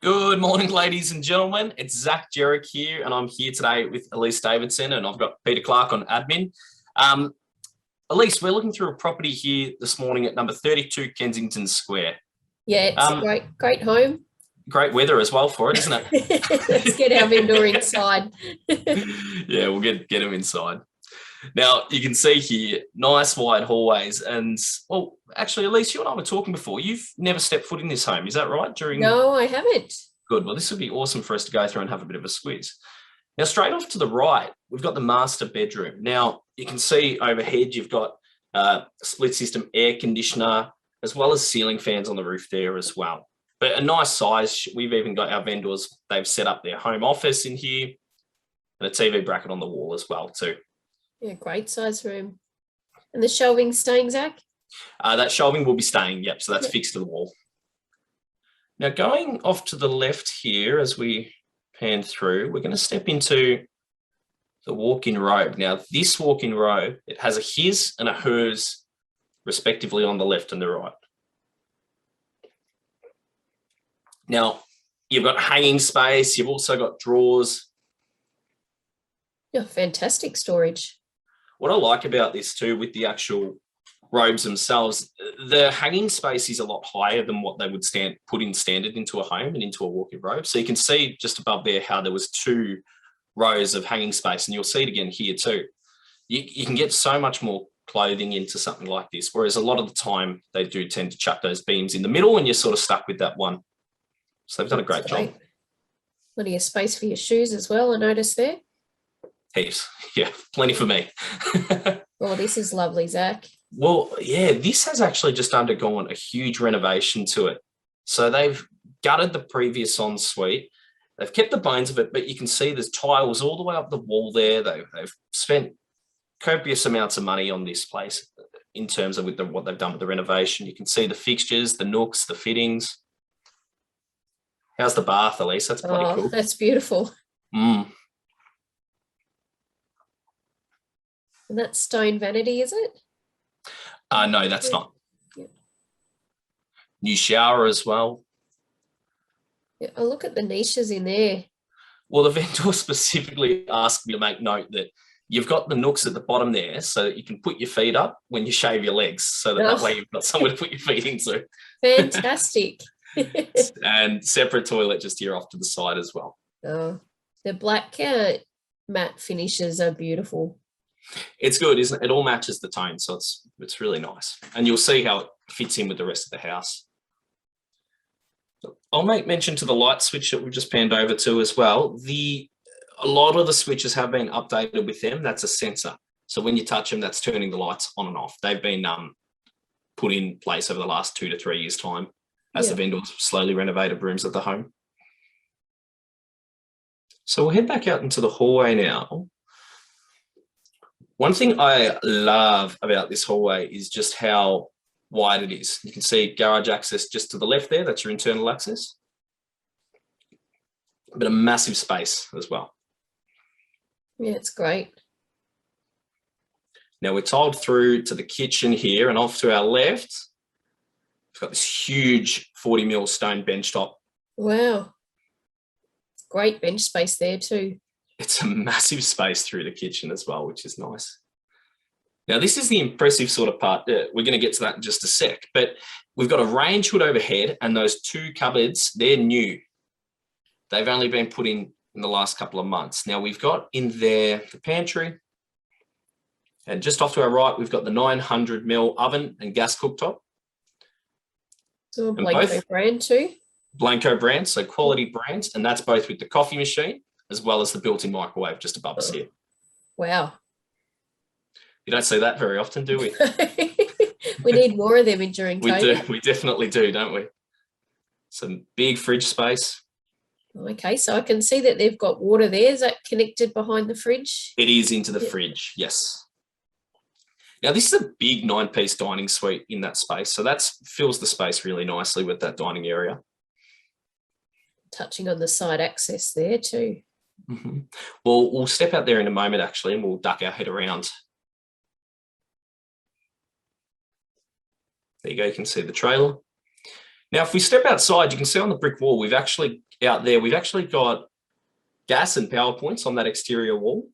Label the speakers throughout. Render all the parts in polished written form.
Speaker 1: Good morning, ladies and gentlemen. It's Zach Jerrick here, and I'm here today with Elise Davidson, and I've got Peter Clark on admin. Elise, we're looking through a property here this morning at number 32 Kensington Square.
Speaker 2: Yeah, it's great home.
Speaker 1: Great weather as well for it, isn't
Speaker 2: it? Let's get our vendor inside.
Speaker 1: Yeah, we'll get him inside. Now, you can see here, nice wide hallways. And, well, actually, Elise, you and I were talking before. You've never stepped foot in this home. Is that right?
Speaker 2: No, I haven't.
Speaker 1: Good. Well, this would be awesome for us to go through and have a bit of a squiz. Now, straight off to the right, we've got the master bedroom. Now, you can see overhead, you've got a split system air conditioner, as well as ceiling fans on the roof there as well. But a nice size. We've even got our vendors, they've set up their home office in here and a TV bracket on the wall as well, too.
Speaker 2: Yeah, great size room. And the shelving staying, Zach?
Speaker 1: That shelving will be staying, yep. So that's fixed to the wall. Now, going off to the left here as we pan through, we're going to step into the walk-in robe. Now, this walk-in robe, it has a his and a hers, respectively, on the left and the right. Now, you've got hanging space. You've also got drawers.
Speaker 2: Yeah, fantastic storage.
Speaker 1: What I like about this too, with the actual robes themselves, the hanging space is a lot higher than what they would put in standard into a home and into a walk-in robe. So you can see just above there how there was 2 rows of hanging space, and you'll see it again here too. You can get so much more clothing into something like this, whereas a lot of the time they do tend to chuck those beams in the middle and you're sort of stuck with that one. So they've done a great job.
Speaker 2: Plenty of space for your shoes as well, I noticed there.
Speaker 1: Heaps. Yeah, plenty for me.
Speaker 2: Oh, this is lovely, Zach.
Speaker 1: Well, yeah, this has actually just undergone a huge renovation to it. So they've gutted the previous ensuite. They've kept the bones of it, but you can see there's tiles all the way up the wall there. They've spent copious amounts of money on this place in terms of what they've done with the renovation. You can see the fixtures, the nooks, the fittings. How's the bath, Elise? That's bloody cool.
Speaker 2: That's beautiful.
Speaker 1: Mm.
Speaker 2: And that's stone vanity, is it?
Speaker 1: No, that's not.
Speaker 2: Yeah.
Speaker 1: New shower as well.
Speaker 2: Yeah, oh, look at the niches in there.
Speaker 1: Well, the vendor specifically asked me to make note that you've got the nooks at the bottom there so that you can put your feet up when you shave your legs, so that way you've got somewhere to put your feet into.
Speaker 2: Fantastic.
Speaker 1: And separate toilet just here off to the side as well.
Speaker 2: Oh, the black matte finishes are beautiful.
Speaker 1: It's good, isn't it? It all matches the tone, so it's really nice. And you'll see how it fits in with the rest of the house. I'll make mention to the light switch that we've just panned over to as well. A lot of the switches have been updated with them. That's a sensor. So when you touch them, that's turning the lights on and off. They've been put in place over the last 2 to 3 years' time as the vendors slowly renovated rooms at the home. So we'll head back out into the hallway now. One thing I love about this hallway is just how wide it is. You can see garage access just to the left there. That's your internal access. But a massive space as well.
Speaker 2: Yeah, it's great.
Speaker 1: Now we're tiled through to the kitchen here, and off to our left, we've got this huge 40mm stone bench top.
Speaker 2: Wow. Great bench space there too.
Speaker 1: It's a massive space through the kitchen as well, which is nice. Now, this is the impressive sort of part. We're going to get to that in just a sec, but we've got a range hood overhead, and those 2 cupboards, they're new. They've only been put in the last couple of months. Now, we've got in there the pantry, and just off to our right, we've got the 900mm oven and gas cooktop.
Speaker 2: So a Blanco brand too?
Speaker 1: Blanco brand, so quality brands, and that's both with the coffee machine as well as the built-in microwave just above us here.
Speaker 2: Wow.
Speaker 1: You don't see that very often, do we?
Speaker 2: We need more of them during COVID.
Speaker 1: We definitely do, don't we? Some big fridge space.
Speaker 2: Okay, so I can see that they've got water there. Is that connected behind the fridge?
Speaker 1: It is into the fridge, yes. Now, this is a big 9-piece dining suite in that space, so that fills the space really nicely with that dining area.
Speaker 2: Touching on the side access there too.
Speaker 1: Mm-hmm. Well, we'll step out there in a moment, actually, and we'll duck our head around. There you go, you can see the trailer. Now, if we step outside, you can see on the brick wall, we've actually out there, we've actually got gas and power points on that exterior wall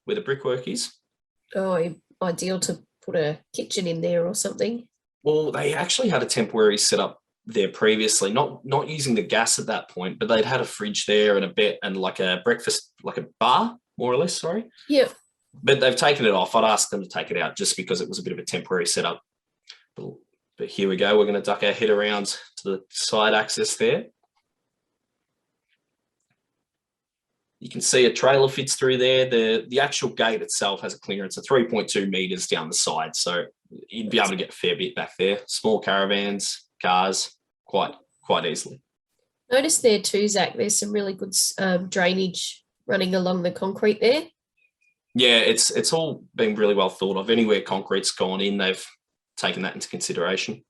Speaker 1: where the brickwork is.
Speaker 2: Oh, ideal to put a kitchen in there or something.
Speaker 1: Well, they actually had a temporary setup there previously, not using the gas at that point, but they'd had a fridge there and a bed and like a breakfast, like a bar, more or less, sorry.
Speaker 2: Yeah.
Speaker 1: But they've taken it off. I'd ask them to take it out just because it was a bit of a temporary setup. But here we go. We're going to duck our head around to the side access there. You can see a trailer fits through there. The actual gate itself has a clearance of 3.2 metres down the side. So you'd be able to get a fair bit back there. Small caravans, cars, quite easily.
Speaker 2: Notice there too, Zach, there's some really good drainage running along the concrete there.
Speaker 1: Yeah, it's all been really well thought of. Anywhere concrete's gone in, they've taken that into consideration.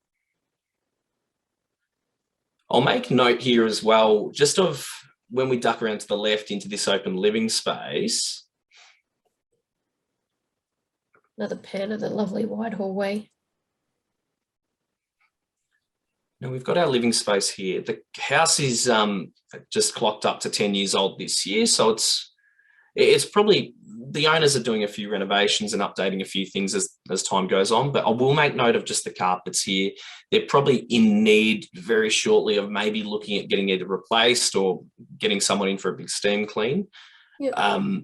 Speaker 1: I'll make note here as well, just of when we duck around to the left into this open living space.
Speaker 2: Another pan of the lovely wide hallway.
Speaker 1: Now we've got our living space here. The house is just clocked up to 10 years old this year, so it's probably, the owners are doing a few renovations and updating a few things as time goes on, but I will make note of just the carpets here. They're probably in need very shortly of maybe looking at getting either replaced or getting someone in for a big steam clean.
Speaker 2: Yep.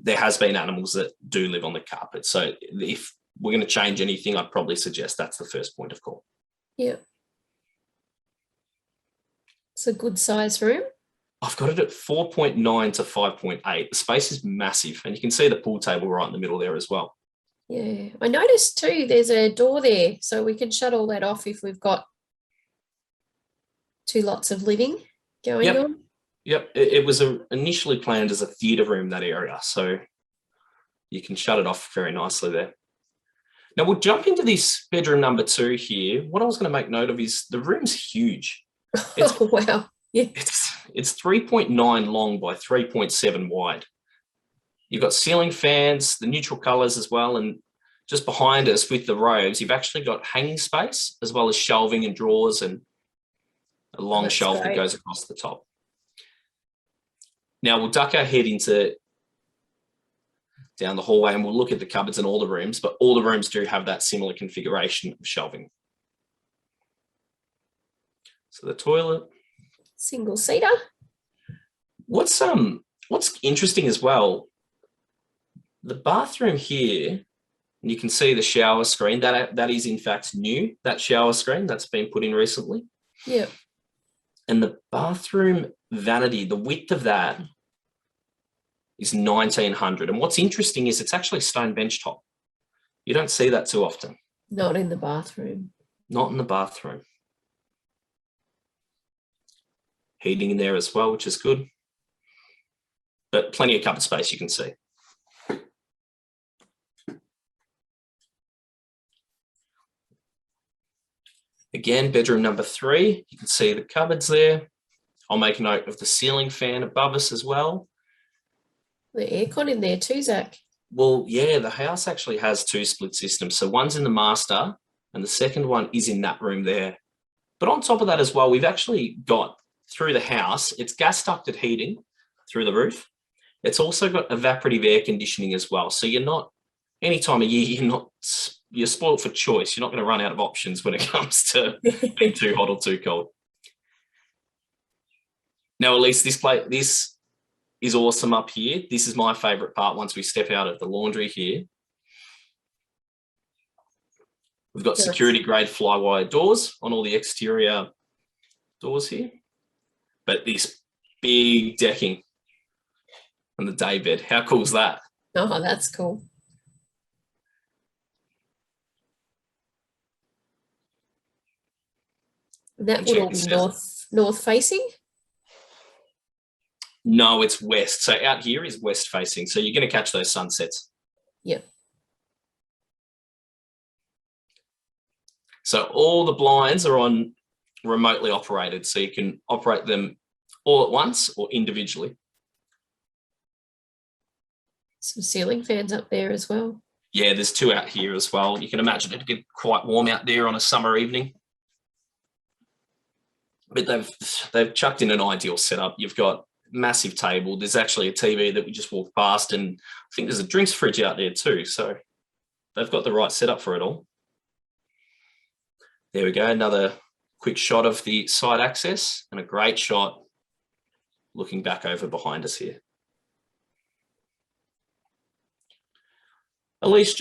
Speaker 1: There has been animals that do live on the carpet, so if we're going to change anything, I'd probably suggest that's the first point of call.
Speaker 2: Yeah. It's a good size room.
Speaker 1: I've got it at 4.9 to 5.8. The space is massive, and you can see the pool table right in the middle there as well.
Speaker 2: Yeah, I noticed too, there's a door there, so we can shut all that off if we've got two lots of living going on.
Speaker 1: Yep, it was initially planned as a theatre room, that area, so you can shut it off very nicely there. Now we'll jump into this bedroom number 2 here. What I was going to make note of is the room's huge.
Speaker 2: Oh, wow. Yeah.
Speaker 1: It's 3.9 long by 3.7 wide. You've got ceiling fans, the neutral colours as well, and just behind us with the robes, you've actually got hanging space as well as shelving and drawers and a long shelf that goes across the top. Now we'll duck our head down the hallway and we'll look at the cupboards in all the rooms, but all the rooms do have that similar configuration of shelving. So the toilet.
Speaker 2: Single seater.
Speaker 1: What's interesting as well, the bathroom here, and you can see the shower screen, that is in fact new, that shower screen that's been put in recently.
Speaker 2: Yeah.
Speaker 1: And the bathroom vanity, the width of that is 1900. And what's interesting is it's actually stone bench top. You don't see that too often.
Speaker 2: Not in the bathroom.
Speaker 1: Not in the bathroom. Heating in there as well, which is good. But plenty of cupboard space, you can see. Again, bedroom number 3, you can see the cupboards there. I'll make a note of the ceiling fan above us as well.
Speaker 2: The aircon in there too, Zach.
Speaker 1: Well, yeah, the house actually has 2 split systems. So one's in the master and the second one is in that room there. But on top of that as well, we've actually got through the house, it's gas ducted heating through the roof. It's also got evaporative air conditioning as well. So you're not, any time of year, you're spoiled for choice. You're not going to run out of options when it comes to being too hot or too cold. Now, at least this is awesome up here. This is my favorite part once we step out of the laundry here. We've got security grade flywire doors on all the exterior doors here. But this big decking on the day bed, how cool is that?
Speaker 2: Oh, that's cool. That would all be north facing?
Speaker 1: No, it's west. So out here is west facing. So you're going to catch those sunsets.
Speaker 2: Yep.
Speaker 1: So all the blinds are on remotely operated. So you can operate them all at once or individually.
Speaker 2: Some ceiling fans up there as well.
Speaker 1: Yeah, there's 2 out here as well. You can imagine it'd get quite warm out there on a summer evening. But they've chucked in an ideal setup. You've got massive table. There's actually a TV that we just walked past, and I think there's a drinks fridge out there too. So they've got the right setup for it all. There we go. Another quick shot of the side access and a great shot looking back over behind us here. Elise,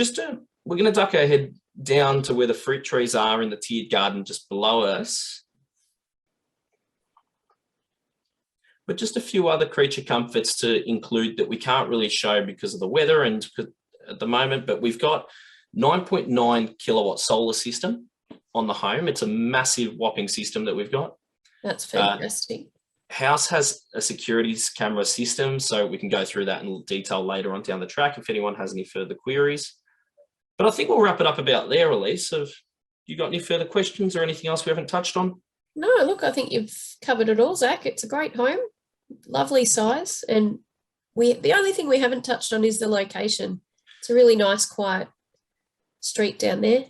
Speaker 1: we're going to duck our head down to where the fruit trees are in the tiered garden just below us. But just a few other creature comforts to include that we can't really show because of the weather and at the moment, but we've got 9.9 kilowatt solar system on the home. It's a massive whopping system that we've got.
Speaker 2: That's fantastic.
Speaker 1: House has a securities camera system, so we can go through that in detail later on down the track if anyone has any further queries. But I think we'll wrap it up about there, Elise. Have you got any further questions or anything else we haven't touched on?
Speaker 2: No, look, I think you've covered it all, Zach. It's a great home, lovely size, and the only thing we haven't touched on is the location. It's a really nice, quiet street down there.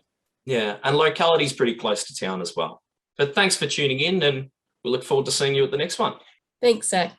Speaker 1: Yeah, and locality is pretty close to town as well. But thanks for tuning in, and we look forward to seeing you at the next one.
Speaker 2: Thanks, Zach.